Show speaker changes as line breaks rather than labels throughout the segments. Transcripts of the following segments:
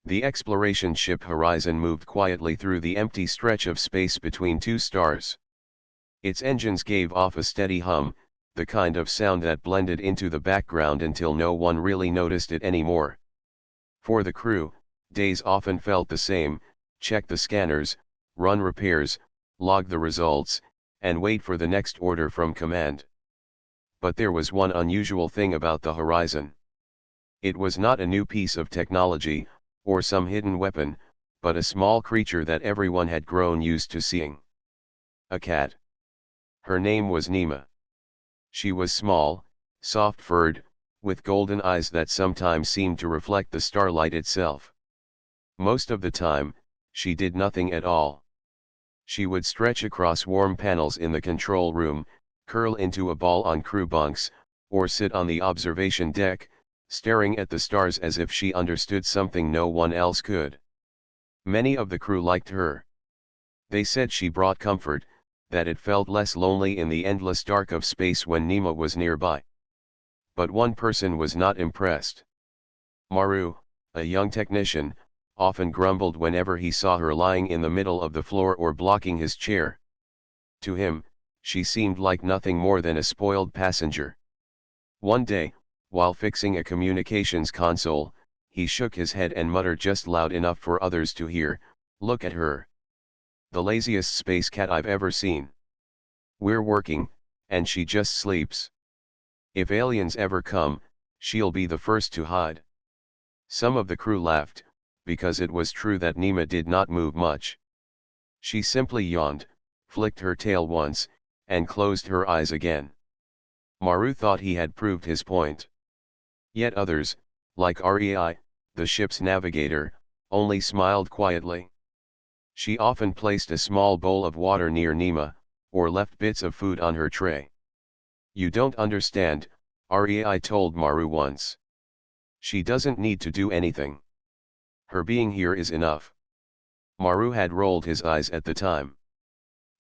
The exploration ship Horizon moved quietly through the empty stretch of space between two stars. Its engines gave off a steady hum, the kind of sound that blended into the background until no one really noticed it anymore. For the crew, days often felt the same: check the scanners, run repairs, log the results, and wait for the next order from command. But there was one unusual thing about the Horizon. It was not a new piece of technology, or some hidden weapon, but a small creature that everyone had grown used to seeing. A cat. Her name was Nima. She was small, soft-furred, with golden eyes that sometimes seemed to reflect the starlight itself. Most of the time, she did nothing at all. She would stretch across warm panels in the control room, curl into a ball on crew bunks, or sit on the observation deck, staring at the stars as if she understood something no one else could. Many of the crew liked her. They said she brought comfort, that it felt less lonely in the endless dark of space when Nima was nearby. But one person was not impressed. Maru, a young technician, often grumbled whenever he saw her lying in the middle of the floor or blocking his chair. To him, she seemed like nothing more than a spoiled passenger. One day, while fixing a communications console, he shook his head and muttered just loud enough for others to hear, "Look at her. The laziest space cat I've ever seen. We're working, and she just sleeps. If aliens ever come, she'll be the first to hide." Some of the crew laughed, because it was true that Nima did not move much. She simply yawned, flicked her tail once, and closed her eyes again. Maru thought he had proved his point. Yet others, like Rei, the ship's navigator, only smiled quietly. She often placed a small bowl of water near Nima, or left bits of food on her tray. "You don't understand," Rei told Maru once. "She doesn't need to do anything. Her being here is enough." Maru had rolled his eyes at the time.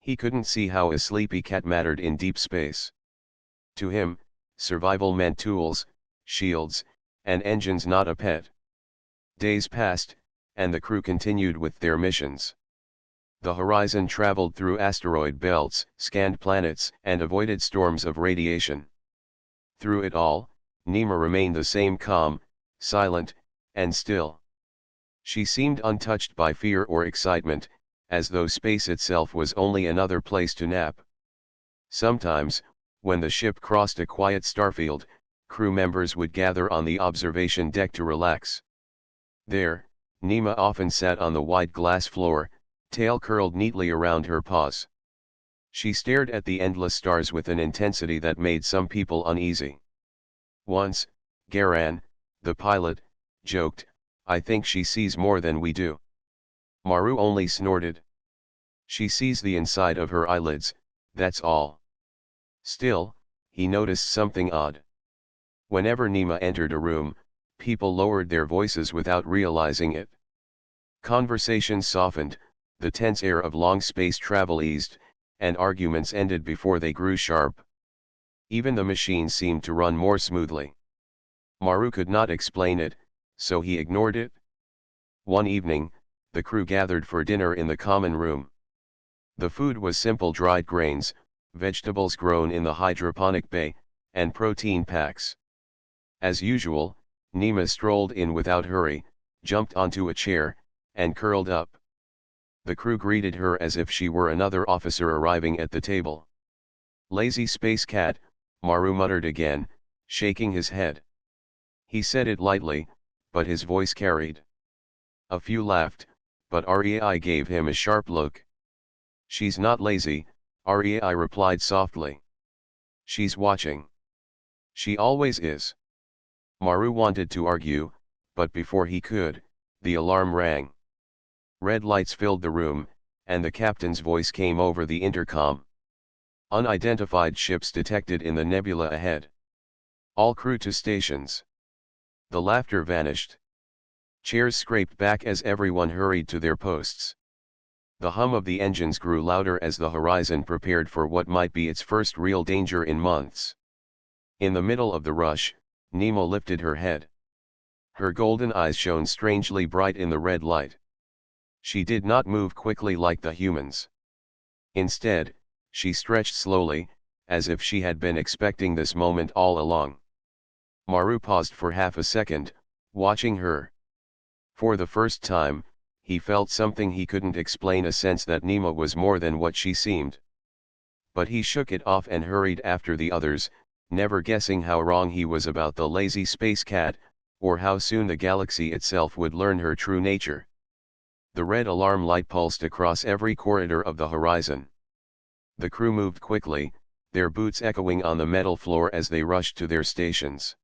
He couldn't see how a sleepy cat mattered in deep space. To him, survival meant tools, shields, and engines, not a pet. Days passed, and the crew continued with their missions. The Horizon traveled through asteroid belts, scanned planets, and avoided storms of radiation. Through it all, Nima remained the same: calm, silent, and still. She seemed untouched by fear or excitement, as though space itself was only another place to nap. Sometimes, when the ship crossed a quiet starfield, crew members would gather on the observation deck to relax. There, Nima often sat on the wide glass floor, tail curled neatly around her paws. She stared at the endless stars with an intensity that made some people uneasy. Once, Garan, the pilot, joked, "I think she sees more than we do." Maru only snorted. "She sees the inside of her eyelids, that's all." Still, he noticed something odd. Whenever Nima entered a room, people lowered their voices without realizing it. Conversations softened, the tense air of long space travel eased, and arguments ended before they grew sharp. Even the machine seemed to run more smoothly. Maru could not explain it, so he ignored it. One evening, the crew gathered for dinner in the common room. The food was simple: dried grains, vegetables grown in the hydroponic bay, and protein packs. As usual, Nima strolled in without hurry, jumped onto a chair, and curled up. The crew greeted her as if she were another officer arriving at the table. "Lazy space cat," Maru muttered again, shaking his head. He said it lightly, but his voice carried. A few laughed, but Rei gave him a sharp look. "She's not lazy," Rei replied softly. "She's watching. She always is." Maru wanted to argue, but before he could, the alarm rang. Red lights filled the room, and the captain's voice came over the intercom. "Unidentified ships detected in the nebula ahead. All crew to stations." The laughter vanished. Chairs scraped back as everyone hurried to their posts. The hum of the engines grew louder as the Horizon prepared for what might be its first real danger in months. In the middle of the rush, Nemo lifted her head. Her golden eyes shone strangely bright in the red light. She did not move quickly like the humans. Instead, she stretched slowly, as if she had been expecting this moment all along. Maru paused for half a second, watching her. For the first time, he felt something he couldn't explain, a sense that Nima was more than what she seemed. But he shook it off and hurried after the others, never guessing how wrong he was about the lazy space cat, or how soon the galaxy itself would learn her true nature. The red alarm light pulsed across every corridor of the horizon. The crew moved quickly, their boots echoing on the metal floor as they rushed to their stations.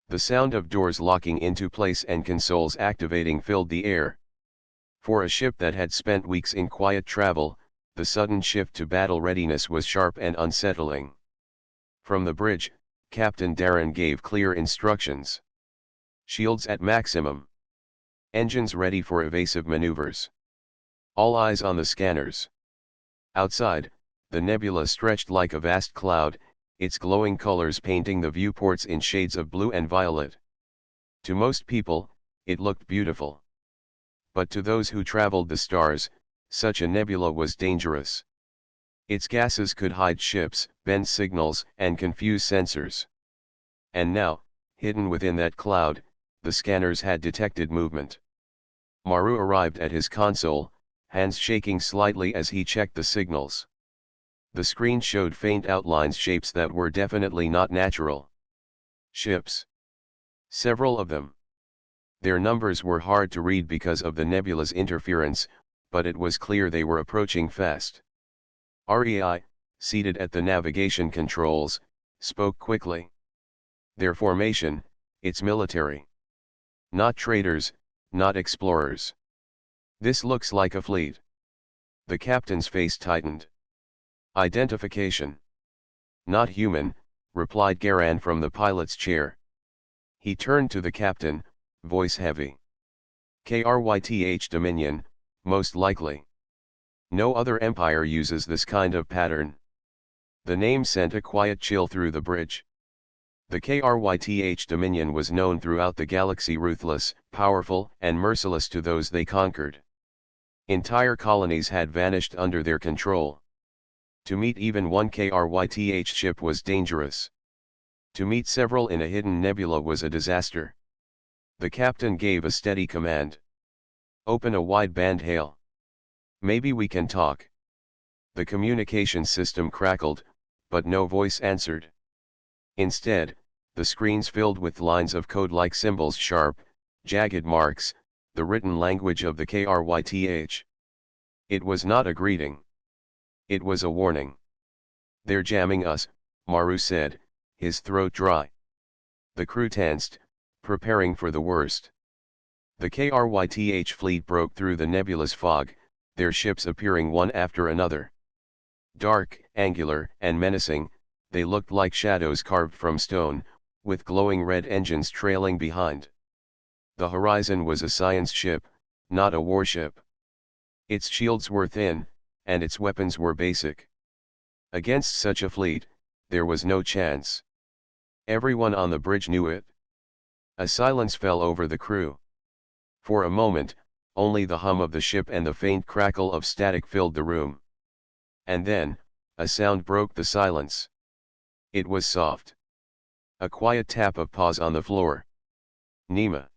The sound of doors locking into place and consoles activating filled the air. For a ship that had spent weeks in quiet travel, the sudden shift to battle readiness was sharp and unsettling. From the bridge, Captain Darren gave clear instructions. Shields at maximum. Engines ready for evasive maneuvers. All eyes on the scanners. Outside, the nebula stretched like a vast cloud, its glowing colors painting the viewports in shades of blue and violet. To most people, it looked beautiful. But to those who traveled the stars, such a nebula was dangerous. Its gases could hide ships, bend signals, and confuse sensors. And now, hidden within that cloud, the scanners had detected movement. Maru arrived at his console, hands shaking slightly as he checked the signals. The screen showed faint outlines, shapes that were definitely not natural. Ships. Several of them. Their numbers were hard to read because of the nebula's interference, but it was clear they were approaching fast. REI, seated at the navigation controls, spoke quickly. Their formation, it's military. Not traders, not explorers. This looks like a fleet. The captain's face tightened. Identification. Not human, replied Garan from the pilot's chair. He turned to the captain, voice heavy. KRYTH Dominion, most likely. No other empire uses this kind of pattern. The name sent a quiet chill through the bridge. The KRYTH Dominion was known throughout the galaxy, ruthless, powerful, and merciless to those they conquered. Entire colonies had vanished under their control. To meet even one KRYTH ship was dangerous. To meet several in a hidden nebula was a disaster. The captain gave a steady command. Open a wideband hail. Maybe we can talk. The communication system crackled, but no voice answered. Instead, the screens filled with lines of code like symbols, sharp, jagged marks, the written language of the KRYTH. It was not a greeting. It was a warning. They're jamming us, Maru said, his throat dry. The crew tensed, preparing for the worst. The KRYTH fleet broke through the nebulous fog, their ships appearing one after another. Dark, angular, and menacing, they looked like shadows carved from stone, with glowing red engines trailing behind. The Horizon was a science ship, not a warship. Its shields were thin, and its weapons were basic. Against such a fleet, there was no chance. Everyone on the bridge knew it. A silence fell over the crew. For a moment, only the hum of the ship and the faint crackle of static filled the room. And then, a sound broke the silence. It was soft. A quiet tap of paws on the floor. Nima.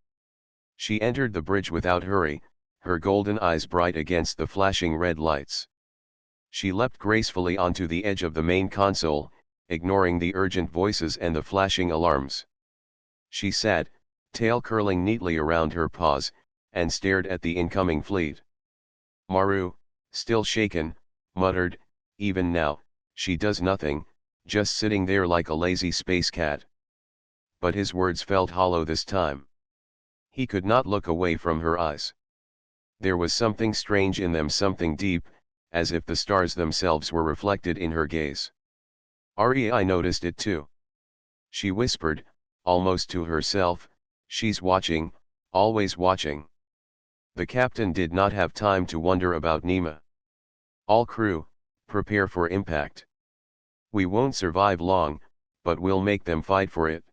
She entered the bridge without hurry, her golden eyes bright against the flashing red lights. She leapt gracefully onto the edge of the main console, ignoring the urgent voices and the flashing alarms. She sat, tail curling neatly around her paws, and stared at the incoming fleet. Maru, still shaken, muttered, even now, she does nothing, just sitting there like a lazy space cat. But his words felt hollow this time. He could not look away from her eyes. There was something strange in them, something deep, as if the stars themselves were reflected in her gaze. REI noticed it too. She whispered, almost to herself, she's watching, always watching. The captain did not have time to wonder about Nima. All crew, prepare for impact. We won't survive long, but we'll make them fight for it.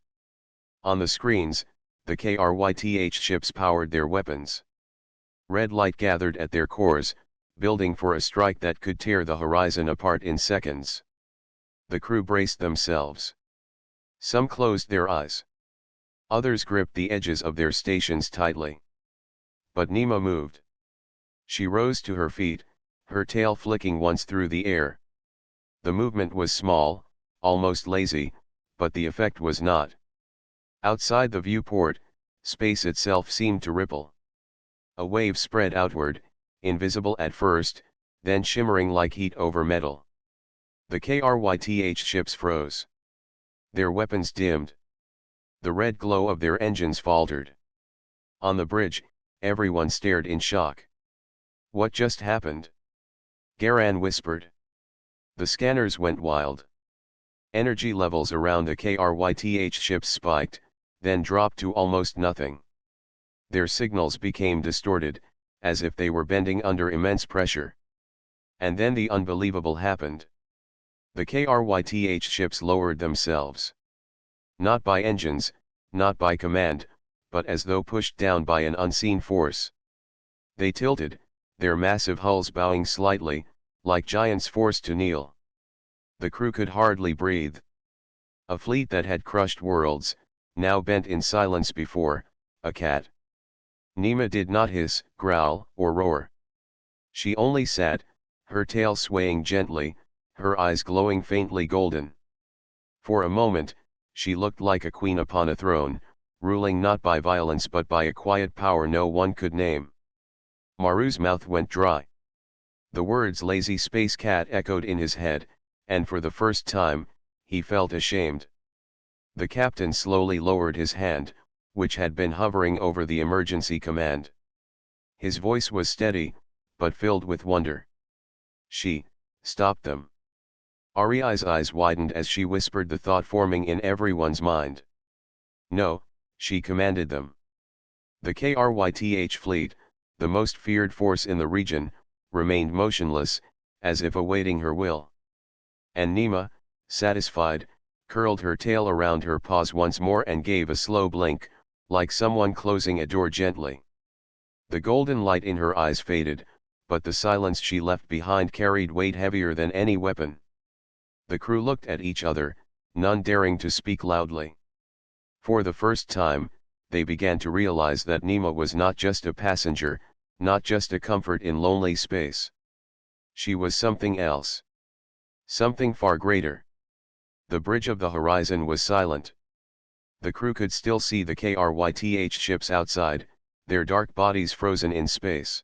On the screens, the KRYTH ships powered their weapons. Red light gathered at their cores, building for a strike that could tear the horizon apart in seconds. The crew braced themselves. Some closed their eyes. Others gripped the edges of their stations tightly. But Nima moved. She rose to her feet, her tail flicking once through the air. The movement was small, almost lazy, but the effect was not. Outside the viewport, space itself seemed to ripple. A wave spread outward, invisible at first, then shimmering like heat over metal. The KRYTH ships froze. Their weapons dimmed. The red glow of their engines faltered. On the bridge, everyone stared in shock. What just happened? Garan whispered. The scanners went wild. Energy levels around the KRYTH ships spiked, then dropped to almost nothing. Their signals became distorted, as if they were bending under immense pressure. And then the unbelievable happened. The KRYTH ships lowered themselves. Not by engines, not by command, but as though pushed down by an unseen force. They tilted, their massive hulls bowing slightly, like giants forced to kneel. The crew could hardly breathe. A fleet that had crushed worlds, now bent in silence before a cat. Nima did not hiss, growl, or roar. She only sat, her tail swaying gently, her eyes glowing faintly golden. For a moment, she looked like a queen upon a throne, ruling not by violence but by a quiet power no one could name. Maru's mouth went dry. The words lazy space cat echoed in his head, and for the first time, he felt ashamed. The captain slowly lowered his hand, which had been hovering over the emergency command. His voice was steady, but filled with wonder. She stopped them. Ariai's eyes widened as she whispered the thought forming in everyone's mind. No, she commanded them. The KRYTH fleet, the most feared force in the region, remained motionless, as if awaiting her will. And Nima, satisfied, curled her tail around her paws once more and gave a slow blink, like someone closing a door gently. The golden light in her eyes faded, but the silence she left behind carried weight heavier than any weapon. The crew looked at each other, none daring to speak loudly. For the first time, they began to realize that Nima was not just a passenger, not just a comfort in lonely space. She was something else. Something far greater. The bridge of the horizon was silent. The crew could still see the KRYTH ships outside, their dark bodies frozen in space.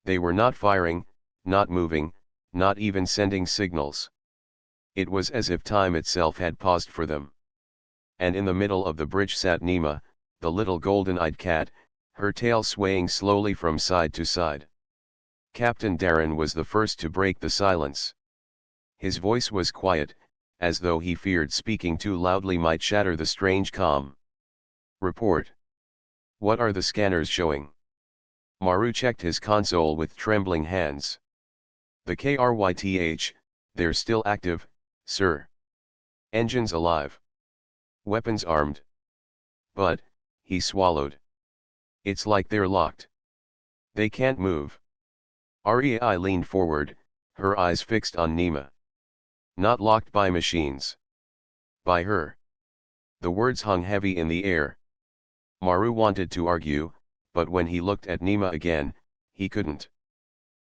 They were not firing, not moving, not even sending signals. It was as if time itself had paused for them. And in the middle of the bridge sat Nima, the little golden-eyed cat, her tail swaying slowly from side to side. Captain Darren was the first to break the silence. His voice was quiet, as though he feared speaking too loudly might shatter the strange calm. Report. What are the scanners showing? Maru checked his console with trembling hands. The KRYTH, they're still active, sir. Engines alive. Weapons armed. But, he swallowed. It's like they're locked. They can't move. Ariai leaned forward, her eyes fixed on Nima. Not locked by machines. By her. The words hung heavy in the air. Maru wanted to argue, but when he looked at Nima again, he couldn't.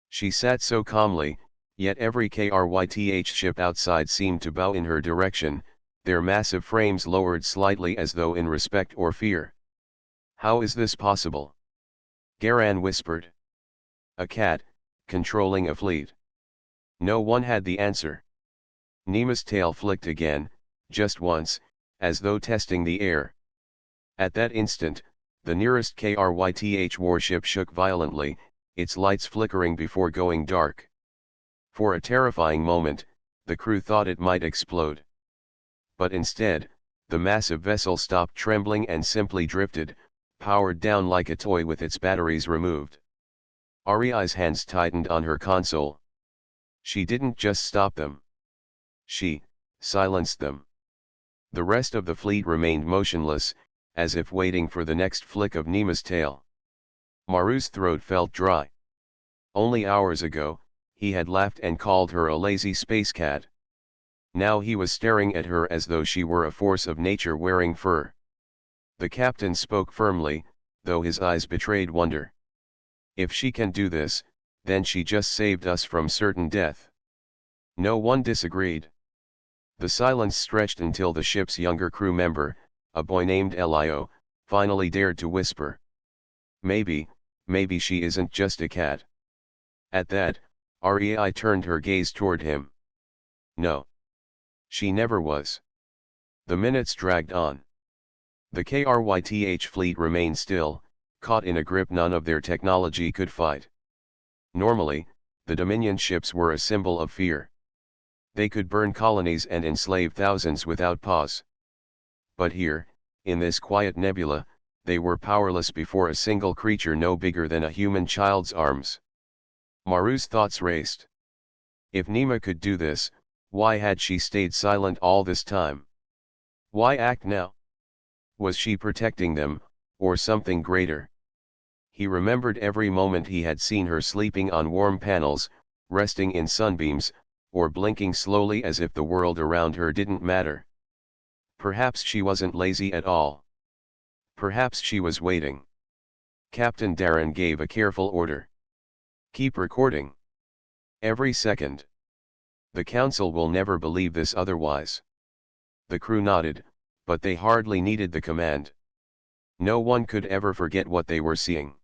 She sat so calmly, yet every KRYTH ship outside seemed to bow in her direction, their massive frames lowered slightly as though in respect or fear. How is this possible? Garan whispered. A cat, controlling a fleet. No one had the answer. Nima's tail flicked again, just once, as though testing the air. At that instant, the nearest KRYTH warship shook violently, its lights flickering before going dark. For a terrifying moment, the crew thought it might explode. But instead, the massive vessel stopped trembling and simply drifted, powered down like a toy with its batteries removed. Ariai's hands tightened on her console. She didn't just stop them. She silenced them. The rest of the fleet remained motionless, as if waiting for the next flick of Nima's tail. Maru's throat felt dry. Only hours ago, he had laughed and called her a lazy space cat. Now he was staring at her as though she were a force of nature wearing fur. The captain spoke firmly, though his eyes betrayed wonder. If she can do this, then she just saved us from certain death. No one disagreed. The silence stretched until the ship's younger crew member, a boy named Elio, finally dared to whisper. Maybe she isn't just a cat. At that, Rei turned her gaze toward him. No. She never was. The minutes dragged on. The Kryth fleet remained still, caught in a grip none of their technology could fight. Normally, the Dominion ships were a symbol of fear. They could burn colonies and enslave thousands without pause. But here, in this quiet nebula, they were powerless before a single creature no bigger than a human child's arms. Maru's thoughts raced. If Nima could do this, why had she stayed silent all this time? Why act now? Was she protecting them, or something greater? He remembered every moment he had seen her sleeping on warm panels, resting in sunbeams, or blinking slowly as if the world around her didn't matter. Perhaps she wasn't lazy at all. Perhaps she was waiting. Captain Darren gave a careful order. Keep recording. Every second. The council will never believe this otherwise. The crew nodded, but they hardly needed the command. No one could ever forget what they were seeing.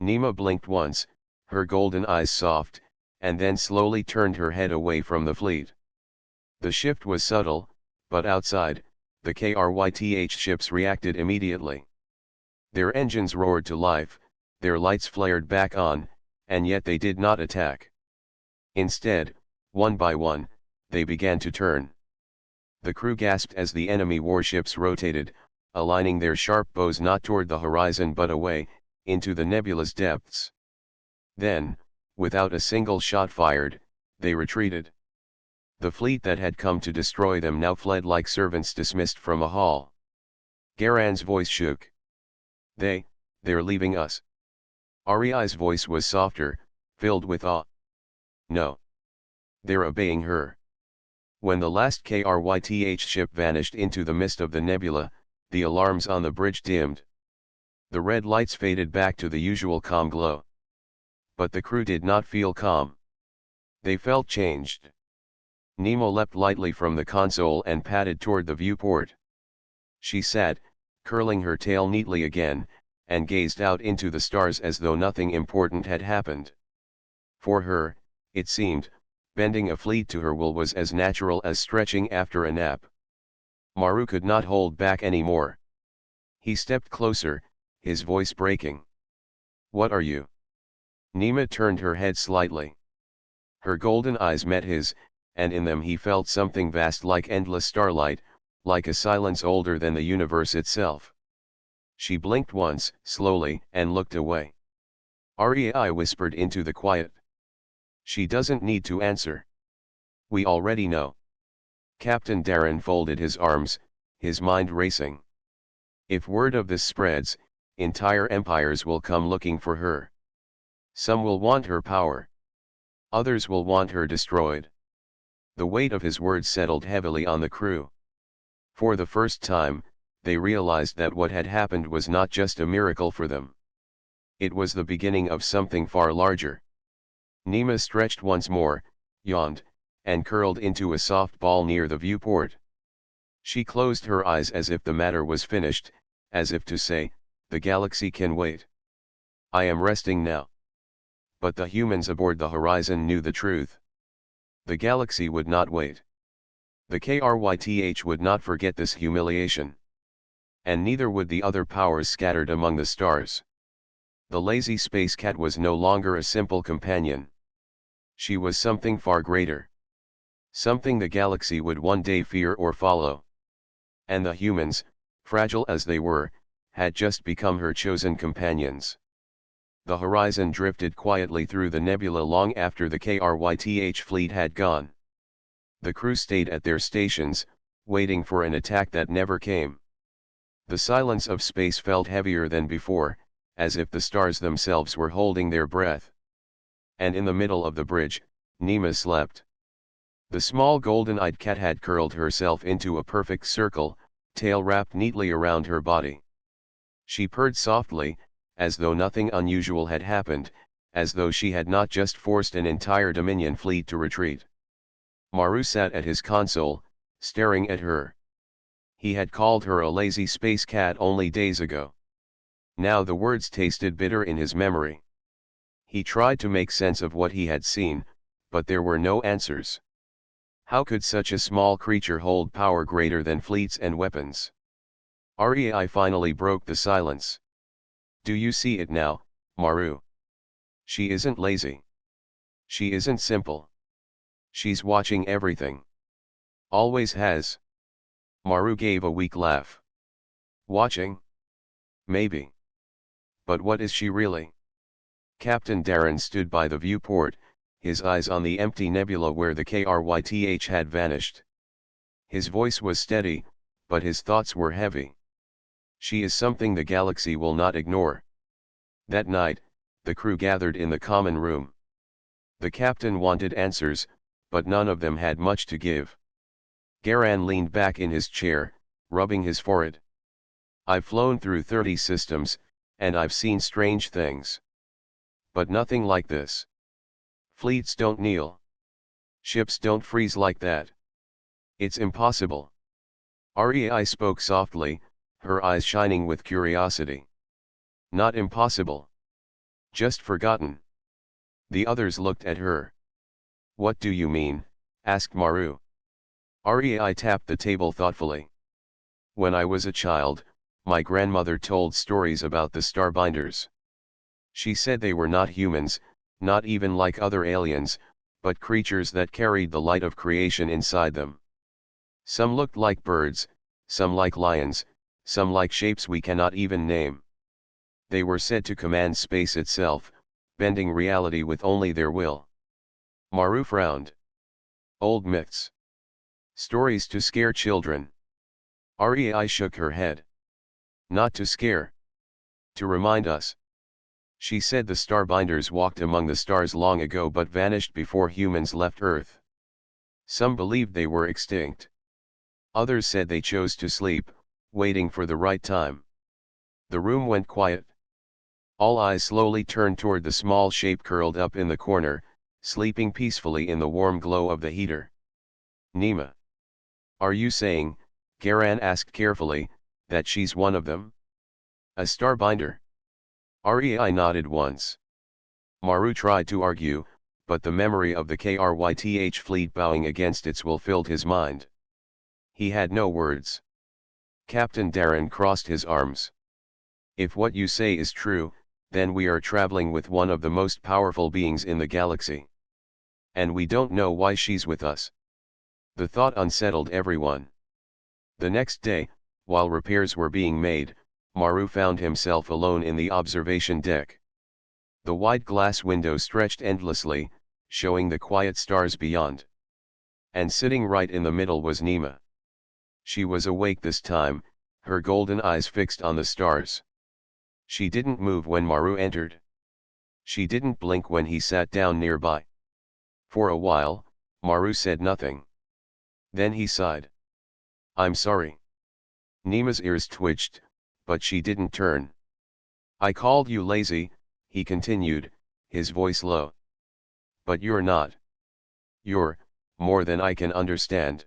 Nima blinked once, her golden eyes soft, and then slowly turned her head away from the fleet. The shift was subtle, but outside, the Kryth ships reacted immediately. Their engines roared to life, their lights flared back on, and yet they did not attack. Instead, one by one, they began to turn. The crew gasped as the enemy warships rotated, aligning their sharp bows not toward the horizon but away, into the nebula's depths. Then, without a single shot fired, they retreated. The fleet that had come to destroy them now fled like servants dismissed from a hall. Garan's voice shook. They're leaving us. Rei's voice was softer, filled with awe. No. They're obeying her. When the last Kryth ship vanished into the mist of the nebula, the alarms on the bridge dimmed. The red lights faded back to the usual calm glow. But the crew did not feel calm. They felt changed. Nemo leapt lightly from the console and padded toward the viewport. She sat, curling her tail neatly again, and gazed out into the stars as though nothing important had happened. For her, it seemed, bending a fleet to her will was as natural as stretching after a nap. Maru could not hold back any more. He stepped closer, his voice breaking. What are you? Nima turned her head slightly. Her golden eyes met his, and in them he felt something vast like endless starlight, like a silence older than the universe itself. She blinked once, slowly, and looked away. Rei whispered into the quiet. She doesn't need to answer. We already know. Captain Darren folded his arms, his mind racing. If word of this spreads, entire empires will come looking for her. Some will want her power. Others will want her destroyed. The weight of his words settled heavily on the crew. For the first time, they realized that what had happened was not just a miracle for them. It was the beginning of something far larger. Nima stretched once more, yawned, and curled into a soft ball near the viewport. She closed her eyes as if the matter was finished, as if to say, the galaxy can wait. I am resting now. But the humans aboard the horizon knew the truth. The galaxy would not wait. The Kryth would not forget this humiliation. And neither would the other powers scattered among the stars. The lazy space cat was no longer a simple companion. She was something far greater. Something the galaxy would one day fear or follow. And the humans, fragile as they were, had just become her chosen companions. The horizon drifted quietly through the nebula long after the Kryth fleet had gone. The crew stayed at their stations, waiting for an attack that never came. The silence of space felt heavier than before, as if the stars themselves were holding their breath. And in the middle of the bridge, Nima slept. The small golden-eyed cat had curled herself into a perfect circle, tail wrapped neatly around her body. She purred softly, as though nothing unusual had happened, as though she had not just forced an entire Dominion fleet to retreat. Maru sat at his console, staring at her. He had called her a lazy space cat only days ago. Now the words tasted bitter in his memory. He tried to make sense of what he had seen, but there were no answers. How could such a small creature hold power greater than fleets and weapons? Rei finally broke the silence. Do you see it now, Maru? She isn't lazy. She isn't simple. She's watching everything. Always has. Maru gave a weak laugh. Watching? Maybe. But what is she really? Captain Darren stood by the viewport, his eyes on the empty nebula where the Kryth had vanished. His voice was steady, but his thoughts were heavy. She is something the galaxy will not ignore. That night, the crew gathered in the common room. The captain wanted answers, but none of them had much to give. Garan leaned back in his chair, rubbing his forehead. I've flown through 30 systems, and I've seen strange things. But nothing like this. Fleets don't kneel. Ships don't freeze like that. It's impossible. Rei spoke softly, her eyes shining with curiosity. Not impossible. Just forgotten. The others looked at her. What do you mean? Asked Maru. Rei tapped the table thoughtfully. When I was a child, my grandmother told stories about the Starbinders. She said they were not humans, not even like other aliens, but creatures that carried the light of creation inside them. Some looked like birds, some like lions, some like shapes we cannot even name. They were said to command space itself, bending reality with only their will. Maru frowned. Old myths. Stories to scare children. Rei shook her head. Not to scare. To remind us. She said the Starbinders walked among the stars long ago but vanished before humans left Earth. Some believed they were extinct. Others said they chose to sleep, waiting for the right time. The room went quiet. All eyes slowly turned toward the small shape curled up in the corner, sleeping peacefully in the warm glow of the heater. Nima. Are you saying, Garan asked carefully, that she's one of them? A Starbinder? Rei nodded once. Maru tried to argue, but the memory of the Kryth fleet bowing against its will filled his mind. He had no words. Captain Darren crossed his arms. If what you say is true, then we are traveling with one of the most powerful beings in the galaxy. And we don't know why she's with us. The thought unsettled everyone. The next day, while repairs were being made, Maru found himself alone in the observation deck. The wide glass window stretched endlessly, showing the quiet stars beyond. And sitting right in the middle was Nima. She was awake this time, her golden eyes fixed on the stars. She didn't move when Maru entered. She didn't blink when he sat down nearby. For a while, Maru said nothing. Then he sighed. I'm sorry. Nima's ears twitched, but she didn't turn. I called you lazy, he continued, his voice low. But you're not. You're, more than I can understand.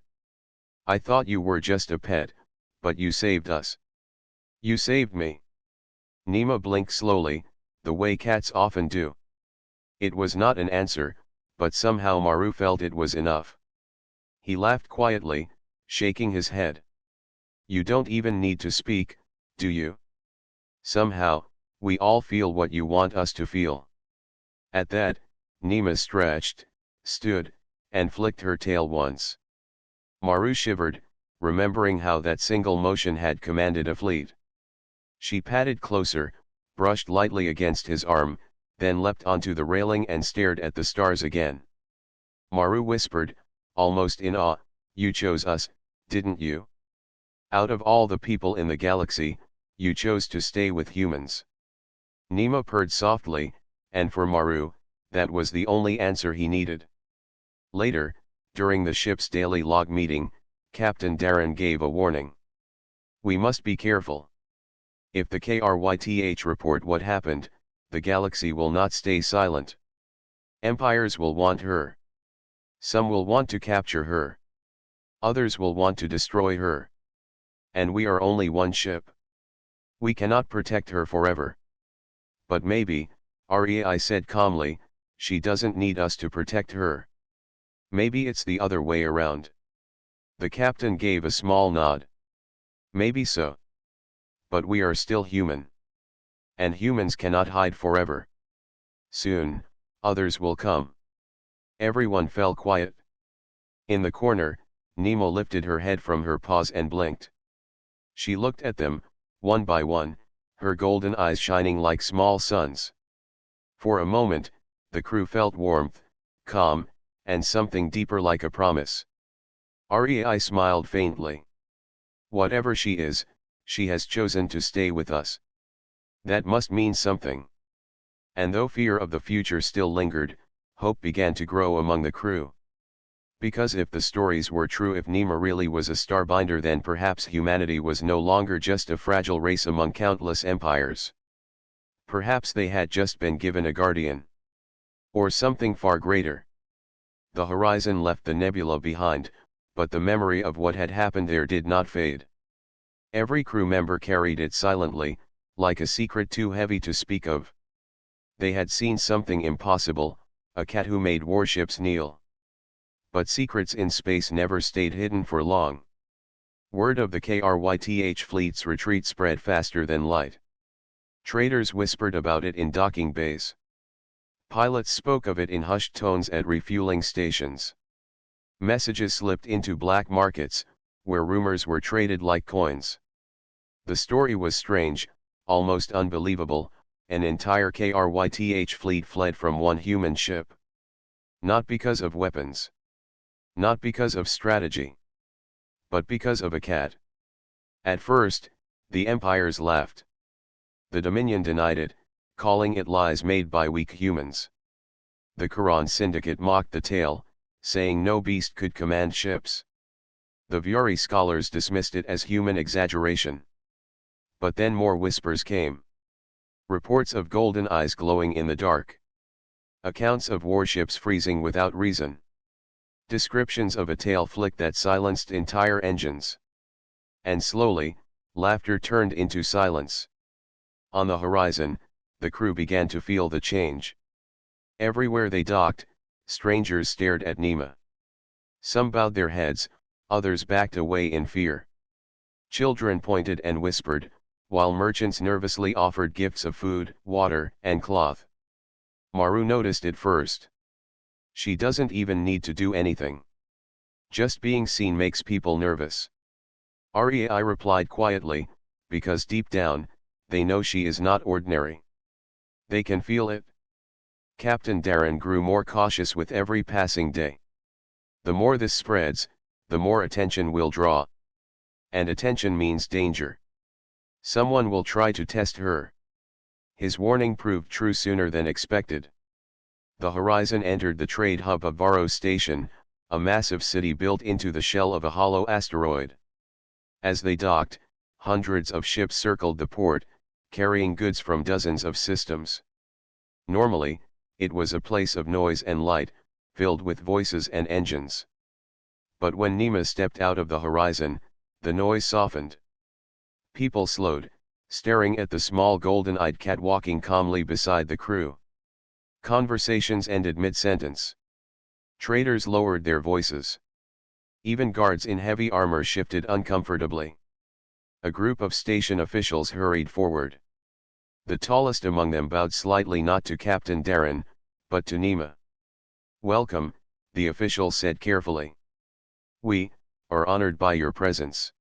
I thought you were just a pet, but you saved us. You saved me. Nima blinked slowly, the way cats often do. It was not an answer, but somehow Maru felt it was enough. He laughed quietly, shaking his head. You don't even need to speak, do you? Somehow, we all feel what you want us to feel. At that, Nima stretched, stood, and flicked her tail once. Maru shivered, remembering how that single motion had commanded a fleet. She padded closer, brushed lightly against his arm, then leapt onto the railing and stared at the stars again. Maru whispered, almost in awe, you chose us, didn't you? Out of all the people in the galaxy, you chose to stay with humans. Nima purred softly, and for Maru, that was the only answer he needed. Later, during the ship's daily log meeting, Captain Darren gave a warning. We must be careful. If the KRYTH report what happened, the galaxy will not stay silent. Empires will want her. Some will want to capture her. Others will want to destroy her. And we are only one ship. We cannot protect her forever. But maybe, REI said calmly, she doesn't need us to protect her. Maybe it's the other way around. The captain gave a small nod. Maybe so. But we are still human. And humans cannot hide forever. Soon, others will come. Everyone fell quiet. In the corner, Nemo lifted her head from her paws and blinked. She looked at them, one by one, her golden eyes shining like small suns. For a moment, the crew felt warmth, calm, and something deeper like a promise. REI smiled faintly. Whatever she is, she has chosen to stay with us. That must mean something. And though fear of the future still lingered, hope began to grow among the crew. Because if the stories were true, if Nima really was a starbinder, then perhaps humanity was no longer just a fragile race among countless empires. Perhaps they had just been given a guardian. Or something far greater. The horizon left the nebula behind, but the memory of what had happened there did not fade. Every crew member carried it silently, like a secret too heavy to speak of. They had seen something impossible, a cat who made warships kneel. But secrets in space never stayed hidden for long. Word of the KRYTH fleet's retreat spread faster than light. Traders whispered about it in docking bays. Pilots spoke of it in hushed tones at refueling stations. Messages slipped into black markets, where rumors were traded like coins. The story was strange, almost unbelievable. An entire KRYTH fleet fled from one human ship. Not because of weapons. Not because of strategy. But because of a cat. At first, the empires laughed. The Dominion denied it, calling it lies made by weak humans. The Quran Syndicate mocked the tale, saying no beast could command ships. The Viuri scholars dismissed it as human exaggeration. But then more whispers came. Reports of golden eyes glowing in the dark. Accounts of warships freezing without reason. Descriptions of a tail flick that silenced entire engines. And slowly, laughter turned into silence. On the horizon, the crew began to feel the change. Everywhere they docked, strangers stared at Nima. Some bowed their heads, others backed away in fear. Children pointed and whispered, while merchants nervously offered gifts of food, water, and cloth. Maru noticed it first. She doesn't even need to do anything. Just being seen makes people nervous. REI replied quietly, because deep down, they know she is not ordinary. They can feel it. Captain Darren grew more cautious with every passing day. The more this spreads, the more attention we'll draw. And attention means danger. Someone will try to test her. His warning proved true sooner than expected. The horizon entered the trade hub of Varro Station, a massive city built into the shell of a hollow asteroid. As they docked, hundreds of ships circled the port, carrying goods from dozens of systems. Normally, it was a place of noise and light, filled with voices and engines. But when Nima stepped out of the horizon, the noise softened. People slowed, staring at the small golden-eyed cat walking calmly beside the crew. Conversations ended mid-sentence. Traders lowered their voices. Even guards in heavy armor shifted uncomfortably. A group of station officials hurried forward. The tallest among them bowed slightly, not to Captain Darren, but to Nima. "Welcome," the official said carefully. "We are honored by your presence."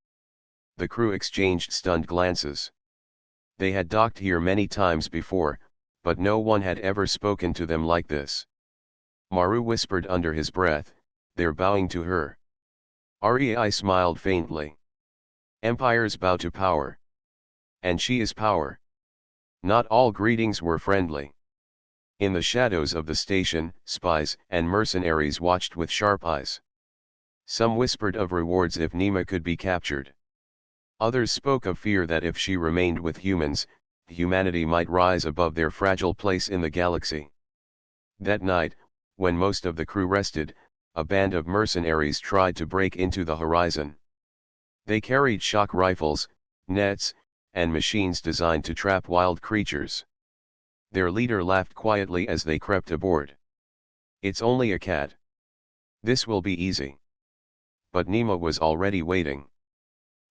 The crew exchanged stunned glances. They had docked here many times before, but no one had ever spoken to them like this. Maru whispered under his breath, "They're bowing to her." REI smiled faintly. Empires bow to power. And she is power. Not all greetings were friendly. In the shadows of the station, spies and mercenaries watched with sharp eyes. Some whispered of rewards if Nema could be captured. Others spoke of fear that if she remained with humans, humanity might rise above their fragile place in the galaxy. That night, when most of the crew rested, a band of mercenaries tried to break into the horizon. They carried shock rifles, nets, and machines designed to trap wild creatures. Their leader laughed quietly as they crept aboard. "It's only a cat. This will be easy." But Nema was already waiting.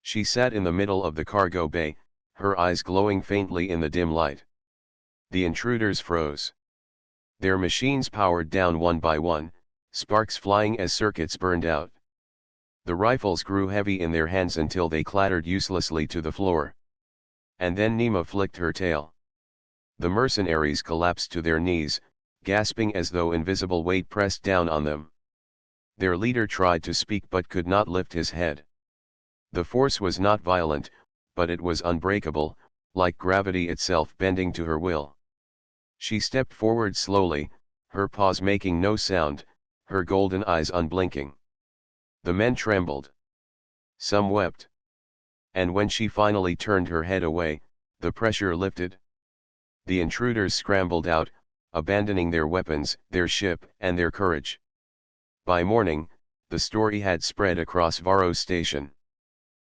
She sat in the middle of the cargo bay, her eyes glowing faintly in the dim light. The intruders froze. Their machines powered down one by one, sparks flying as circuits burned out. The rifles grew heavy in their hands until they clattered uselessly to the floor. And then Nema flicked her tail. The mercenaries collapsed to their knees, gasping as though invisible weight pressed down on them. Their leader tried to speak but could not lift his head. The force was not violent, but it was unbreakable, like gravity itself bending to her will. She stepped forward slowly, her paws making no sound, her golden eyes unblinking. The men trembled. Some wept. And when she finally turned her head away, the pressure lifted. The intruders scrambled out, abandoning their weapons, their ship, and their courage. By morning, the story had spread across Varro Station.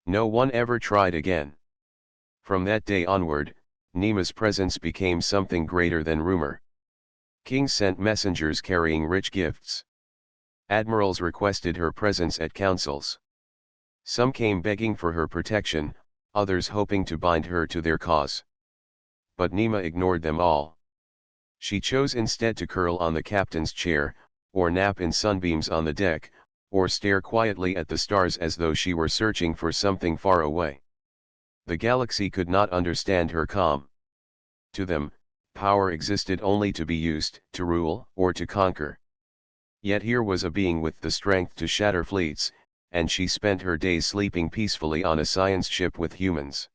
No one ever tried again. From that day onward, Nema's presence became something greater than rumor. Kings sent messengers carrying rich gifts. Admirals requested her presence at councils. Some came begging for her protection, others hoping to bind her to their cause. But Nema ignored them all. She chose instead to curl on the captain's chair, or nap in sunbeams on the deck, or stare quietly at the stars as though she were searching for something far away. The galaxy could not understand her calm. To them, power existed only to be used, to rule, or to conquer. Yet here was a being with the strength to shatter fleets, and she spent her days sleeping peacefully on a science ship with humans.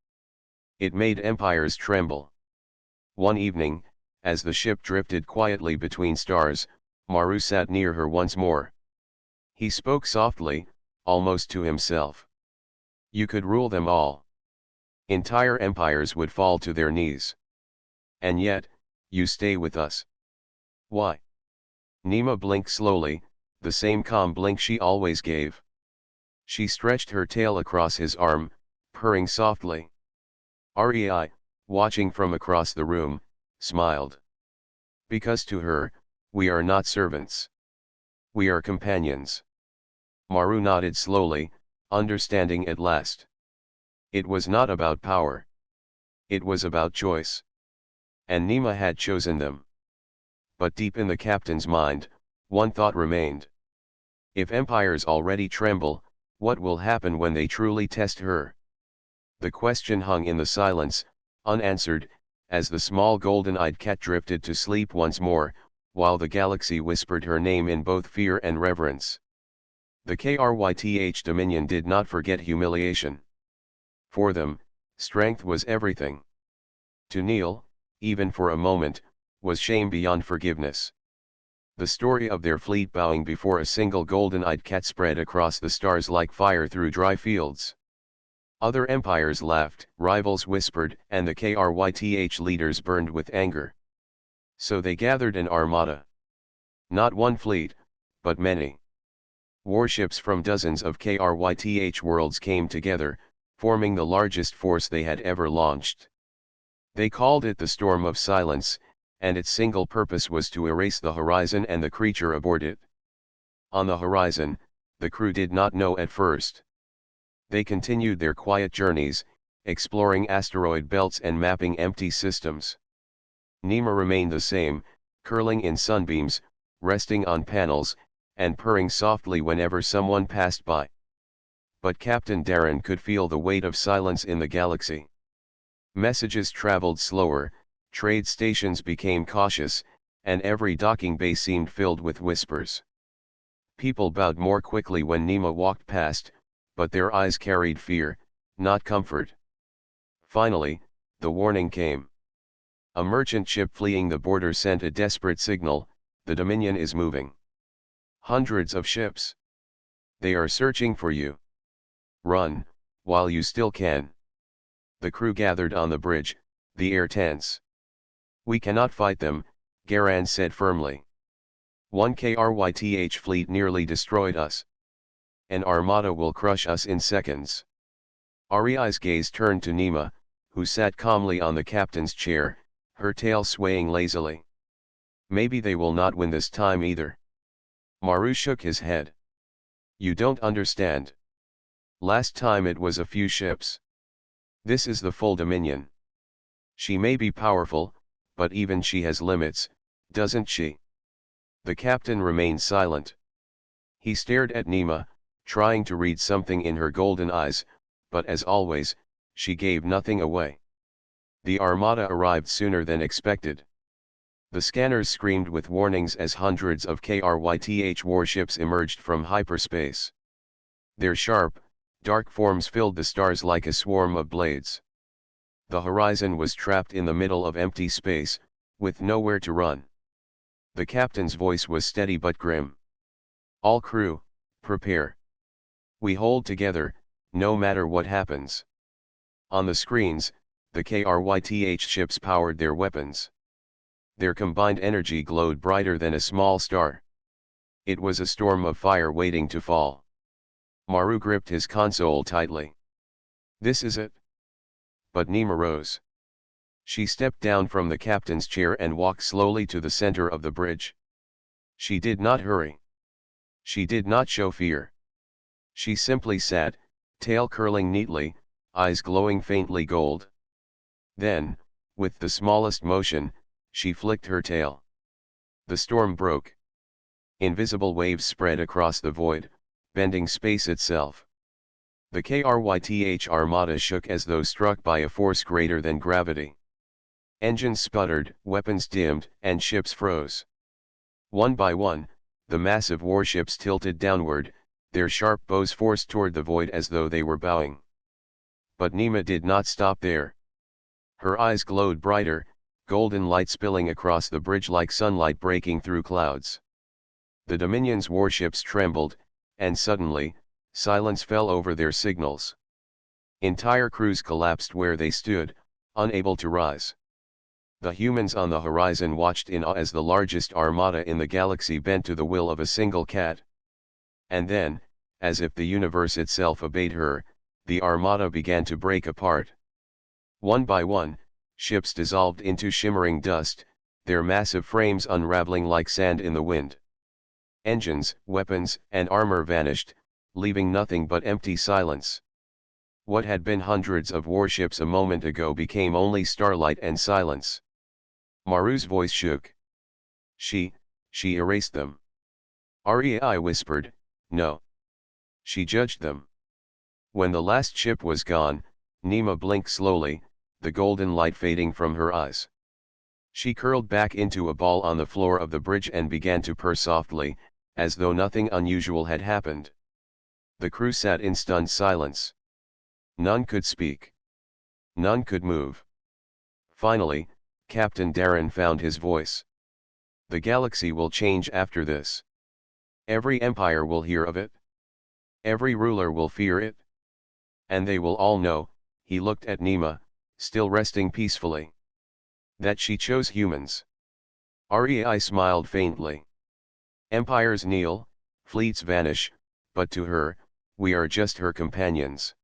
It made empires tremble. One evening, as the ship drifted quietly between stars, Maru sat near her once more. He spoke softly, almost to himself. "You could rule them all. Entire empires would fall to their knees. And yet, you stay with us. Why?" Nema blinked slowly, the same calm blink she always gave. She stretched her tail across his arm, purring softly. Rei, watching from across the room, smiled. "Because to her, we are not servants. We are companions." Maru nodded slowly, understanding at last. It was not about power. It was about choice. And Nema had chosen them. But deep in the captain's mind, one thought remained. If empires already tremble, what will happen when they truly test her? The question hung in the silence, unanswered, as the small golden-eyed cat drifted to sleep once more, while the galaxy whispered her name in both fear and reverence. The Kryth Dominion did not forget humiliation. For them, strength was everything. To kneel, even for a moment, was shame beyond forgiveness. The story of their fleet bowing before a single golden-eyed cat spread across the stars like fire through dry fields. Other empires laughed, rivals whispered, and the Kryth leaders burned with anger. So they gathered an armada. Not one fleet, but many. Warships from dozens of Kryth worlds came together, forming the largest force they had ever launched. They called it the Storm of Silence, and its single purpose was to erase the horizon and the creature aboard it. On the horizon, the crew did not know at first. They continued their quiet journeys, exploring asteroid belts and mapping empty systems. Nema remained the same, curling in sunbeams, resting on panels, and purring softly whenever someone passed by. But Captain Darren could feel the weight of silence in the galaxy. Messages traveled slower, trade stations became cautious, and every docking bay seemed filled with whispers. People bowed more quickly when Nema walked past, but their eyes carried fear, not comfort. Finally, the warning came. A merchant ship fleeing the border sent a desperate signal: the Dominion is moving. Hundreds of ships. They are searching for you. Run, while you still can. The crew gathered on the bridge, the air tense. We cannot fight them, Garan said firmly. One Kryth fleet nearly destroyed us. An armada will crush us in seconds. Ari's gaze turned to Nima, who sat calmly on the captain's chair, her tail swaying lazily. Maybe they will not win this time either. Maru shook his head. You don't understand. Last time it was a few ships. This is the full Dominion. She may be powerful, but even she has limits, doesn't she? The captain remained silent. He stared at Nima, trying to read something in her golden eyes, but as always, she gave nothing away. The armada arrived sooner than expected. The scanners screamed with warnings as hundreds of Kryth warships emerged from hyperspace. Their sharp, dark forms filled the stars like a swarm of blades. The horizon was trapped in the middle of empty space, with nowhere to run. The captain's voice was steady but grim. All crew, prepare. We hold together, no matter what happens. On the screens, the Kryth ships powered their weapons. Their combined energy glowed brighter than a small star. It was a storm of fire waiting to fall. Maru gripped his console tightly. This is it. But Nima rose. She stepped down from the captain's chair and walked slowly to the center of the bridge. She did not hurry. She did not show fear. She simply sat, tail curling neatly, eyes glowing faintly gold. Then, with the smallest motion, she flicked her tail. The storm broke. Invisible waves spread across the void, bending space itself. The Kryth armada shook as though struck by a force greater than gravity. Engines sputtered, weapons dimmed, and ships froze. One by one, the massive warships tilted downward, their sharp bows forced toward the void as though they were bowing. But Nima did not stop there. Her eyes glowed brighter, golden light spilling across the bridge like sunlight breaking through clouds. The Dominion's warships trembled, and suddenly, silence fell over their signals. Entire crews collapsed where they stood, unable to rise. The humans on the horizon watched in awe as the largest armada in the galaxy bent to the will of a single cat. And then, as if the universe itself obeyed her, the armada began to break apart. One by one, ships dissolved into shimmering dust, their massive frames unraveling like sand in the wind. Engines, weapons, and armor vanished, leaving nothing but empty silence. What had been hundreds of warships a moment ago became only starlight and silence. Maru's voice shook. She erased them. Rei whispered, no. She judged them. When the last ship was gone, Nima blinked slowly, the golden light fading from her eyes. She curled back into a ball on the floor of the bridge and began to purr softly, as though nothing unusual had happened. The crew sat in stunned silence. None could speak. None could move. Finally, Captain Darren found his voice. The galaxy will change after this. Every empire will hear of it. Every ruler will fear it. And they will all know, he looked at Nima, still resting peacefully, that she chose humans. Rei smiled faintly. Empires kneel, fleets vanish, but to her, we are just her companions.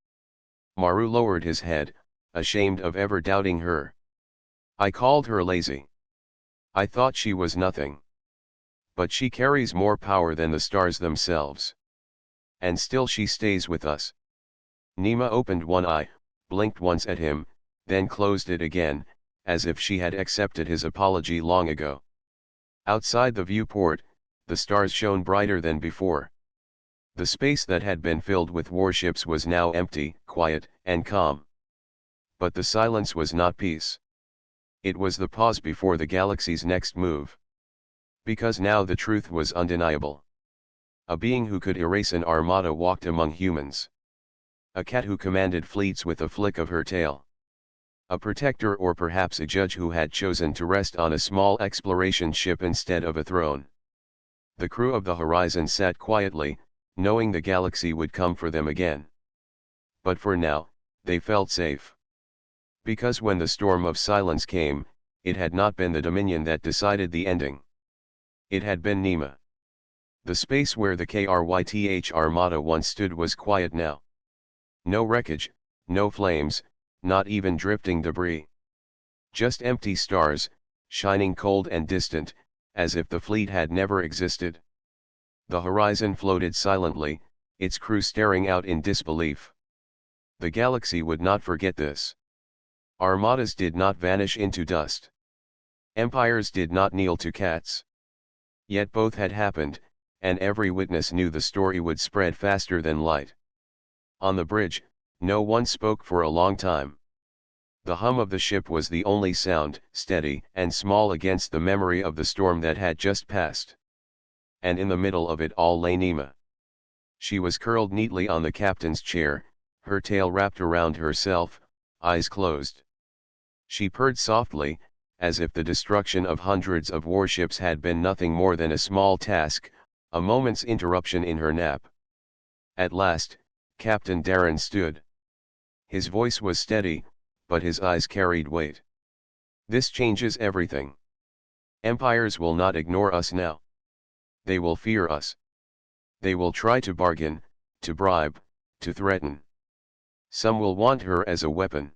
Maru lowered his head, ashamed of ever doubting her. I called her lazy. I thought she was nothing. But she carries more power than the stars themselves. And still she stays with us. Nima opened one eye, blinked once at him, then closed it again, as if she had accepted his apology long ago. Outside the viewport, the stars shone brighter than before. The space that had been filled with warships was now empty, quiet, and calm. But the silence was not peace. It was the pause before the galaxy's next move. Because now the truth was undeniable. A being who could erase an armada walked among humans. A cat who commanded fleets with a flick of her tail. A protector or perhaps a judge who had chosen to rest on a small exploration ship instead of a throne. The crew of the Horizon sat quietly, knowing the galaxy would come for them again. But for now, they felt safe. Because when the storm of silence came, it had not been the Dominion that decided the ending. It had been Nema. The space where the KRYTH Armada once stood was quiet now. No wreckage, no flames, not even drifting debris. Just empty stars, shining cold and distant, as if the fleet had never existed. The Horizon floated silently, its crew staring out in disbelief. The galaxy would not forget this. Armadas did not vanish into dust. Empires did not kneel to cats. Yet both had happened, and every witness knew the story would spread faster than light. On the bridge, no one spoke for a long time. The hum of the ship was the only sound, steady and small against the memory of the storm that had just passed. And in the middle of it all lay Nema. She was curled neatly on the captain's chair, her tail wrapped around herself, eyes closed. She purred softly, as if the destruction of hundreds of warships had been nothing more than a small task, a moment's interruption in her nap. At last, Captain Darren stood. His voice was steady, but his eyes carried weight. This changes everything. Empires will not ignore us now. They will fear us. They will try to bargain, to bribe, to threaten. Some will want her as a weapon.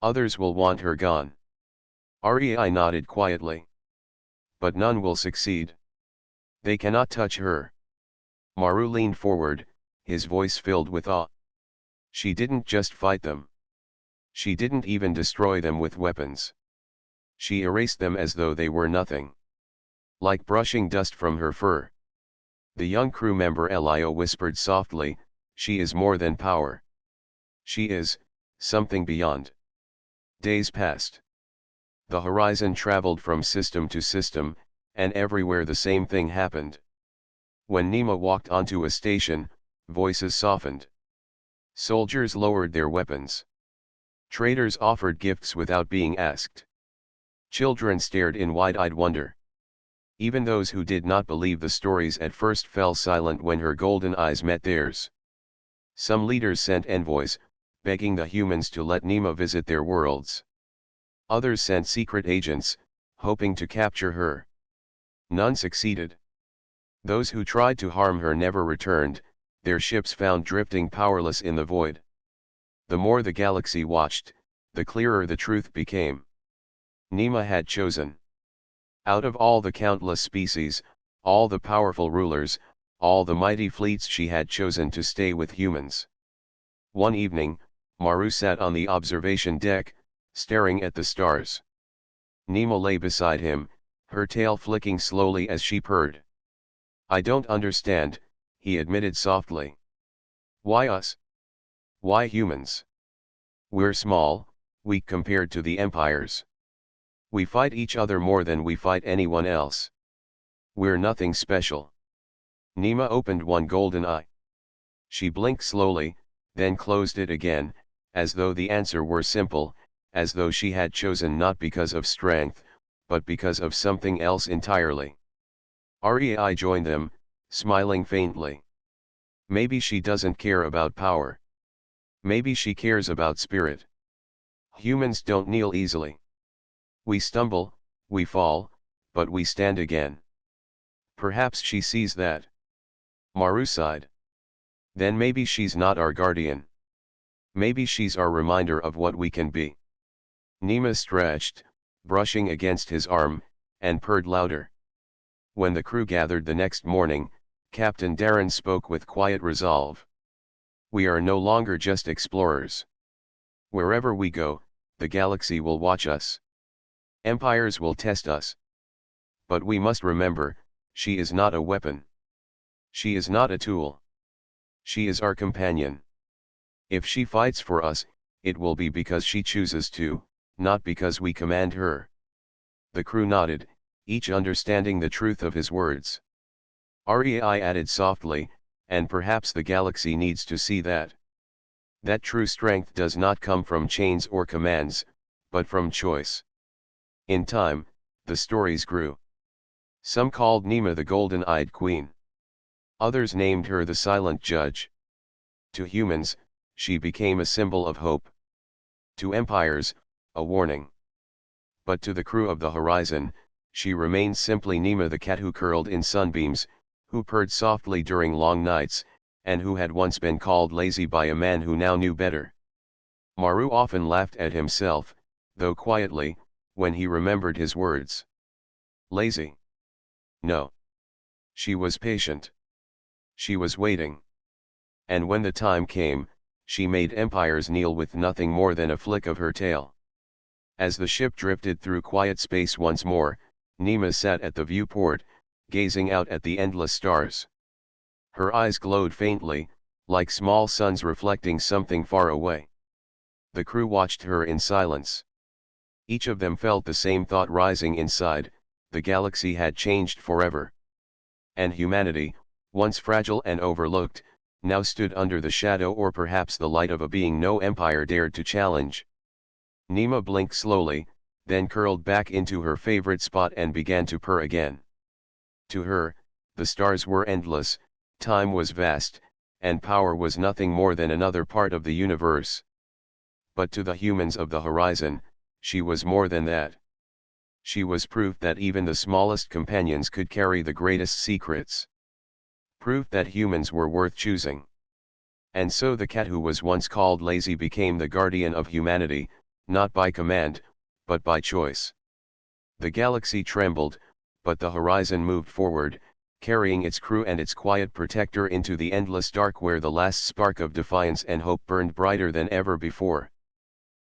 Others will want her gone. REI nodded quietly. But none will succeed. They cannot touch her. Maru leaned forward, his voice filled with awe. She didn't just fight them. She didn't even destroy them with weapons. She erased them as though they were nothing. Like brushing dust from her fur. The young crew member Elio whispered softly, she is more than power. She is, something beyond. Days passed. The Horizon traveled from system to system, and everywhere the same thing happened. When Nema walked onto a station, voices softened. Soldiers lowered their weapons. Traders offered gifts without being asked. Children stared in wide-eyed wonder. Even those who did not believe the stories at first fell silent when her golden eyes met theirs. Some leaders sent envoys, begging the humans to let Nema visit their worlds. Others sent secret agents, hoping to capture her. None succeeded. Those who tried to harm her never returned, their ships found drifting powerless in the void. The more the galaxy watched, the clearer the truth became. Nema had chosen. Out of all the countless species, all the powerful rulers, all the mighty fleets, she had chosen to stay with humans. One evening, Maru sat on the observation deck, staring at the stars. Nema lay beside him, her tail flicking slowly as she purred. I don't understand, he admitted softly. Why us? Why humans? We're small, weak compared to the empires. We fight each other more than we fight anyone else. We're nothing special. Nema opened one golden eye. She blinked slowly, then closed it again, as though the answer were simple, as though she had chosen not because of strength, but because of something else entirely. REI joined them, smiling faintly. Maybe she doesn't care about power. Maybe she cares about spirit. Humans don't kneel easily. We stumble, we fall, but we stand again. Perhaps she sees that. Maru sighed. Then maybe she's not our guardian. Maybe she's our reminder of what we can be. Nema stretched, brushing against his arm, and purred louder. When the crew gathered the next morning, Captain Darren spoke with quiet resolve. We are no longer just explorers. Wherever we go, the galaxy will watch us. Empires will test us. But we must remember, she is not a weapon. She is not a tool. She is our companion. If she fights for us, it will be because she chooses to, not because we command her. The crew nodded, each understanding the truth of his words. REI added softly, and perhaps the galaxy needs to see that. That true strength does not come from chains or commands, but from choice. In time, the stories grew. Some called Nema the golden-eyed queen. Others named her the silent judge. To humans, she became a symbol of hope. To empires, a warning. But to the crew of the horizon, she remained simply Nema the cat who curled in sunbeams, who purred softly during long nights, and who had once been called lazy by a man who now knew better. Maru often laughed at himself, though quietly, when he remembered his words. Lazy? No. She was patient. She was waiting. And when the time came, she made empires kneel with nothing more than a flick of her tail. As the ship drifted through quiet space once more, Nema sat at the viewport, gazing out at the endless stars. Her eyes glowed faintly, like small suns reflecting something far away. The crew watched her in silence. Each of them felt the same thought rising inside: the galaxy had changed forever. And humanity, once fragile and overlooked, now stood under the shadow or perhaps the light of a being no empire dared to challenge. Nema blinked slowly, then curled back into her favorite spot and began to purr again. To her, the stars were endless, time was vast, and power was nothing more than another part of the universe. But to the humans of the horizon, she was more than that. She was proof that even the smallest companions could carry the greatest secrets. Proof that humans were worth choosing. And so the cat who was once called lazy became the guardian of humanity, not by command, but by choice. The galaxy trembled, but the horizon moved forward, carrying its crew and its quiet protector into the endless dark where the last spark of defiance and hope burned brighter than ever before.